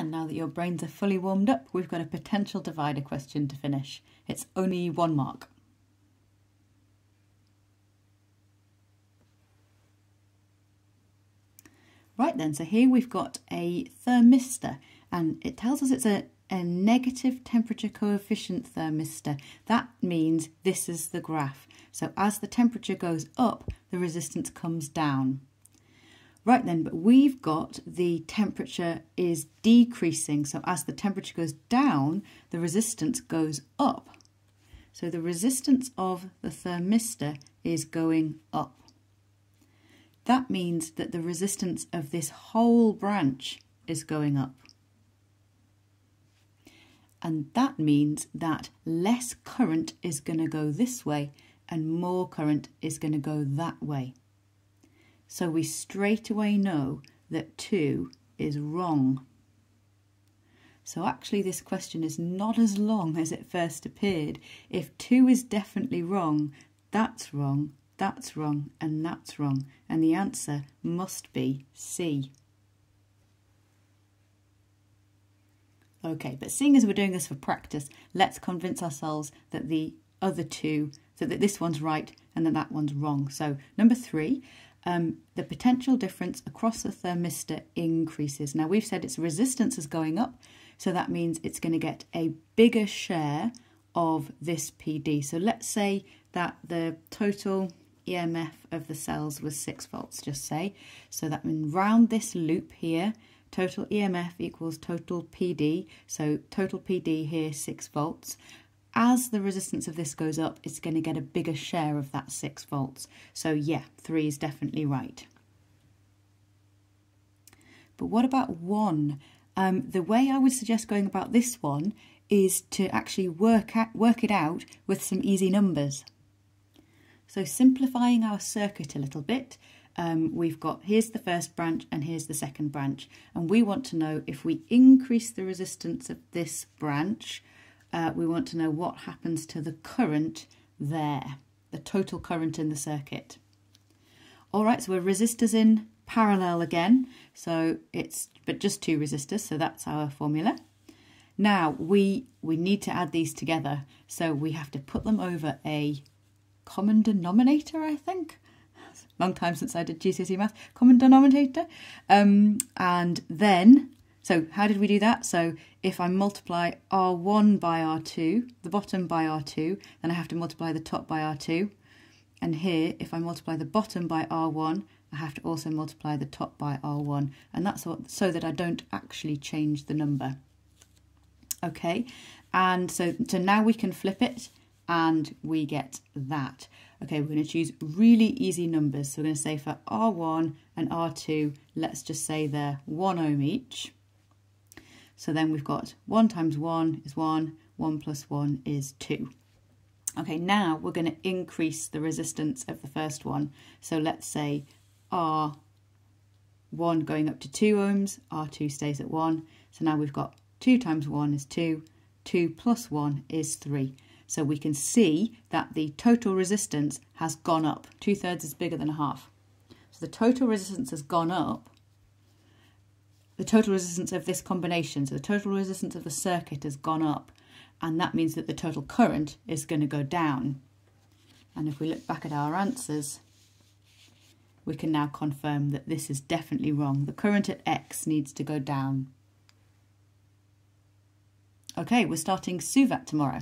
And now that your brains are fully warmed up, we've got a potential divider question to finish. It's only 1 mark. Right then, so here we've got a thermistor, and it tells us it's a negative temperature coefficient thermistor. That means this is the graph. So as the temperature goes up, the resistance comes down. Right then, but we've got the temperature is decreasing. So as the temperature goes down, the resistance goes up. So the resistance of the thermistor is going up. That means that the resistance of this whole branch is going up. And that means that less current is going to go this way and more current is going to go that way. So we straight away know that 2 is wrong. So actually this question is not as long as it first appeared. If 2 is definitely wrong, that's wrong, that's wrong, and that's wrong. And the answer must be C. Okay, but seeing as we're doing this for practice, let's convince ourselves that the other 2, so that this one's right and that that one's wrong. So number 3, the potential difference across the thermistor increases. Now we've said its resistance is going up, so that means it's going to get a bigger share of this PD. So let's say that the total EMF of the cells was 6 volts, just say. So that means round this loop here, total EMF equals total PD. So total PD here, 6 volts. As the resistance of this goes up, it's going to get a bigger share of that 6 volts. So yeah, 3 is definitely right. But what about 1? The way I would suggest going about this one is to actually work it out with some easy numbers. So simplifying our circuit a little bit, we've got, here's the first branch and here's the second branch. And we want to know if we increase the resistance of this branch, we want to know what happens to the current there, the total current in the circuit. All right, so we're resistors in parallel again, so but just 2 resistors, so that's our formula. Now we need to add these together, so we have to put them over a common denominator, I think. It's a long time since I did GCSE math. Common denominator. And then, so how did we do that? So if I multiply R1 by R2, the bottom by R2, then I have to multiply the top by R2. And here, if I multiply the bottom by R1, I have to also multiply the top by R1. And that's so that I don't actually change the number. Okay, and so now we can flip it and we get that. Okay, we're going to choose really easy numbers. So we're going to say for R1 and R2, let's just say they're 1 ohm each. So then we've got 1 times 1 is 1, 1 plus 1 is 2. Okay, now we're going to increase the resistance of the first one. So let's say R1 going up to 2 ohms, R2 stays at 1. So now we've got 2 times 1 is 2, 2 plus 1 is 3. So we can see that the total resistance has gone up. 2/3 is bigger than a half. So the total resistance has gone up. The total resistance of this combination, so the total resistance of the circuit has gone up. And that means that the total current is going to go down. And if we look back at our answers, we can now confirm that this is definitely wrong. The current at X needs to go down. Okay, we're starting SUVAT tomorrow.